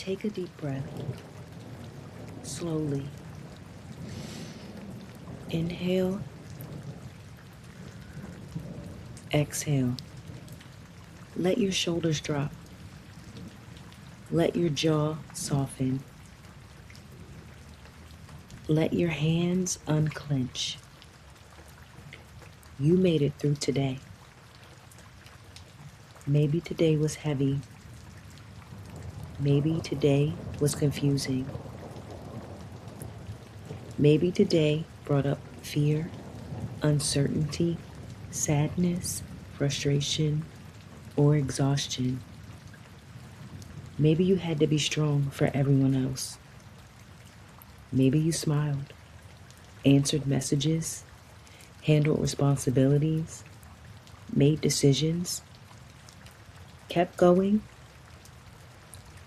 Take a deep breath. Slowly. Inhale. Exhale. Let your shoulders drop. Let your jaw soften. Let your hands unclench. You made it through today. Maybe today was heavy. Maybe today was confusing. Maybe today brought up fear, uncertainty, sadness, frustration, or exhaustion. Maybe you had to be strong for everyone else. Maybe you smiled, answered messages, handled responsibilities, made decisions, kept going,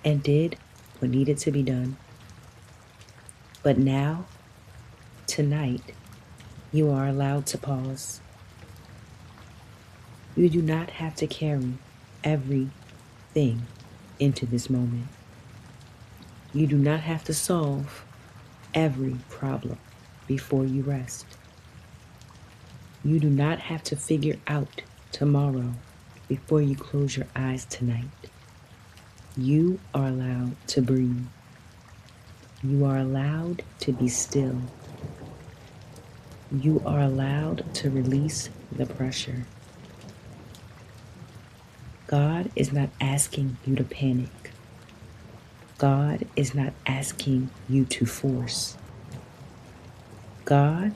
and did what needed to be done. But now, tonight, you are allowed to pause. You do not have to carry everything into this moment. You do not have to solve every problem before you rest. You do not have to figure out tomorrow before you close your eyes tonight. You are allowed to breathe. You are allowed to be still. You are allowed to release the pressure. God is not asking you to panic. God is not asking you to force. God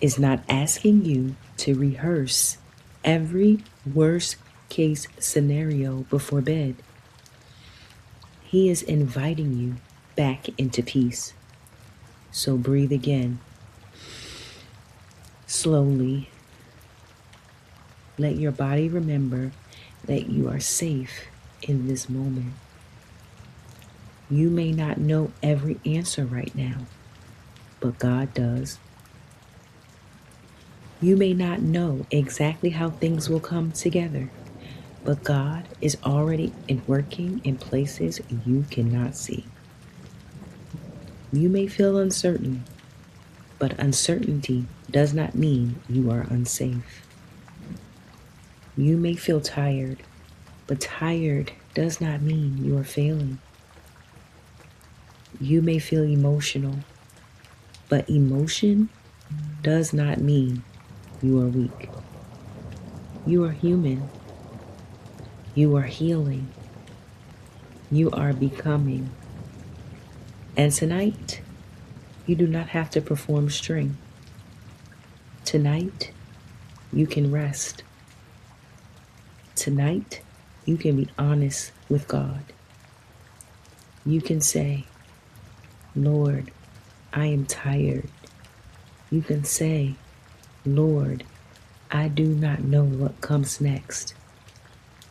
is not asking you to rehearse every worst case scenario before bed. He is inviting you back into peace. So breathe again. Slowly. Let your body remember that you are safe in this moment. You may not know every answer right now, but God does. You may not know exactly how things will come together, but God is already working in places you cannot see. You may feel uncertain, but uncertainty does not mean you are unsafe. You may feel tired, but tired does not mean you are failing. You may feel emotional, but emotion does not mean you are weak. You are human. You are healing. You are becoming. And tonight, you do not have to perform strength. Tonight, you can rest. Tonight, you can be honest with God. You can say, Lord, I am tired. You can say, Lord, I do not know what comes next.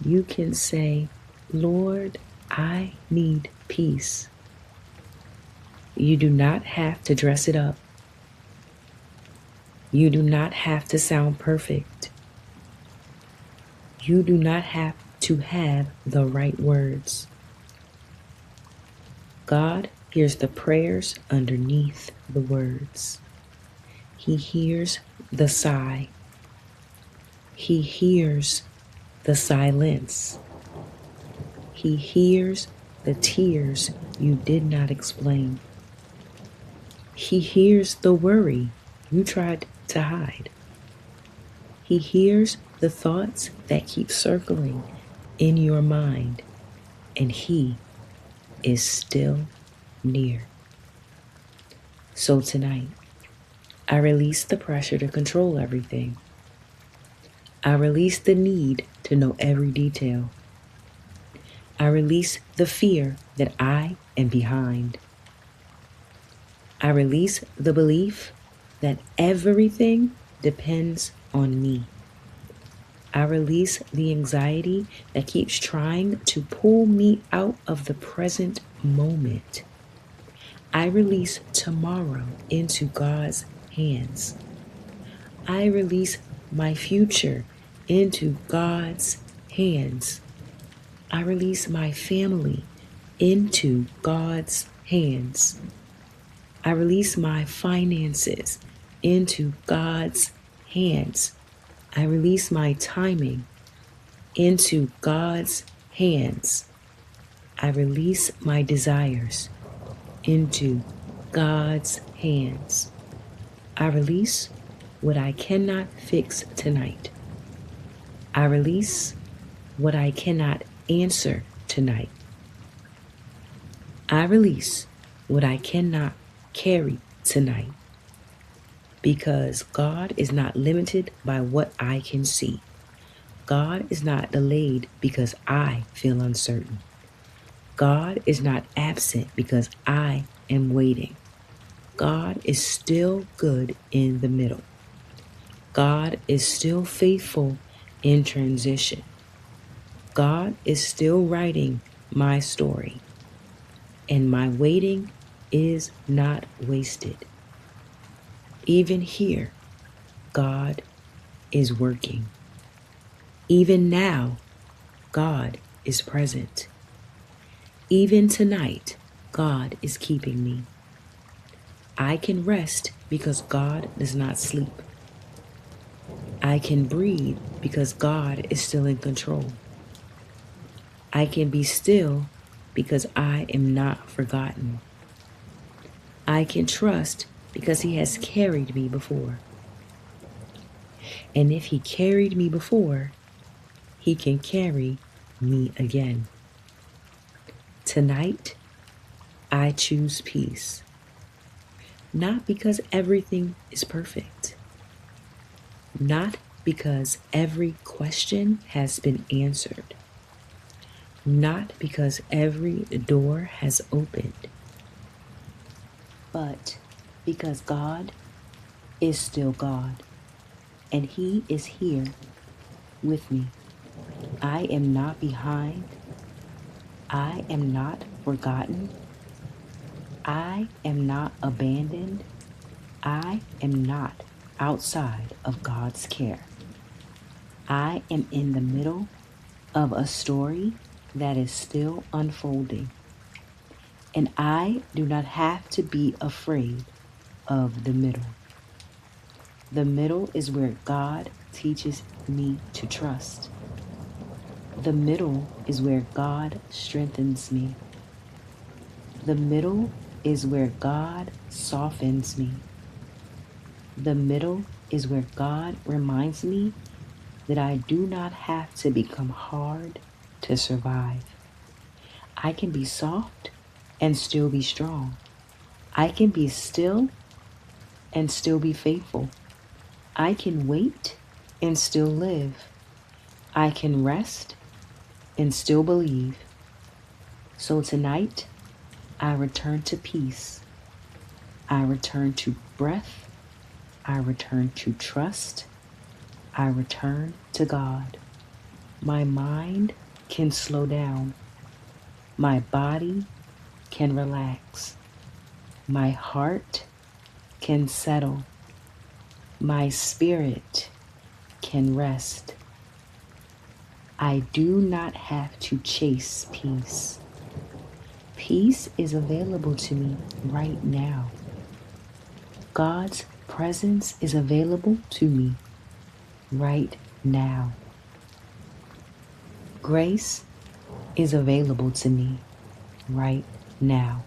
You can say, Lord, I need peace. You do not have to dress it up. You do not have to sound perfect. You do not have to have the right words. God hears the prayers underneath the words. He hears the sigh. He hears the silence. He hears the tears you did not explain. He hears the worry you tried to hide. He hears the thoughts that keep circling in your mind, and He is still near. So tonight, I release the pressure to control everything. I release the need to know every detail. I release the fear that I am behind. I release the belief that everything depends on me. I release the anxiety that keeps trying to pull me out of the present moment. I release tomorrow into God's hands. I release my future into God's hands. I release my family into God's hands. I release my finances into God's hands. I release my timing into God's hands. I release my desires into God's hands. I release what I cannot fix tonight. I release what I cannot answer tonight. I release what I cannot carry tonight, because God is not limited by what I can see. God is not delayed because I feel uncertain. God is not absent because I am waiting. God is still good in the middle. God is still faithful in transition. God is still writing my story, and my waiting is not wasted. Even here, God is working. Even now, God is present. Even tonight, God is keeping me. I can rest because God does not sleep. I can breathe because God is still in control. I can be still because I am not forgotten. I can trust because He has carried me before. And if He carried me before, He can carry me again. Tonight, I choose peace, not because everything is perfect, not because every question has been answered, not because every door has opened, but because God is still God, and He is here with me. I am not behind. I am not forgotten. I am not abandoned. I am not outside of God's care. I am in the middle of a story that is still unfolding, and I do not have to be afraid of the middle. The middle is where God teaches me to trust. The middle is where God strengthens me. The middle is where God softens me. The middle is where God reminds me that I do not have to become hard to survive. I can be soft and still be strong. I can be still and still be faithful. I can wait and still live. I can rest and still believe. So tonight, I return to peace. I return to breath. I return to trust. I return to God. My mind can slow down. My body can relax. My heart can settle. My spirit can rest. I do not have to chase peace. Peace is available to me right now. God's presence is available to me right now. Grace is available to me right now.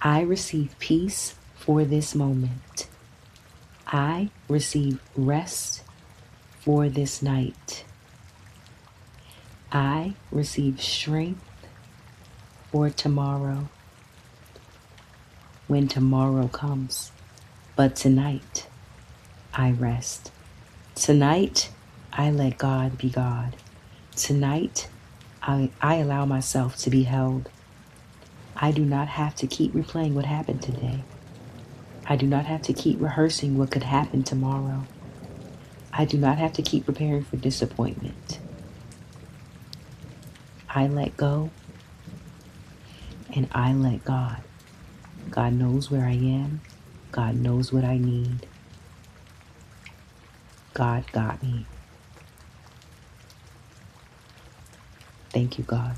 I receive peace for this moment. I receive rest for this night. I receive strength for tomorrow when tomorrow comes. But tonight, I rest. Tonight, I let God be God. Tonight, I allow myself to be held. I do not have to keep replaying what happened today. I do not have to keep rehearsing what could happen tomorrow. I do not have to keep preparing for disappointment. I let go and I let God. God knows where I am. God knows what I need. God got me. Thank you, God.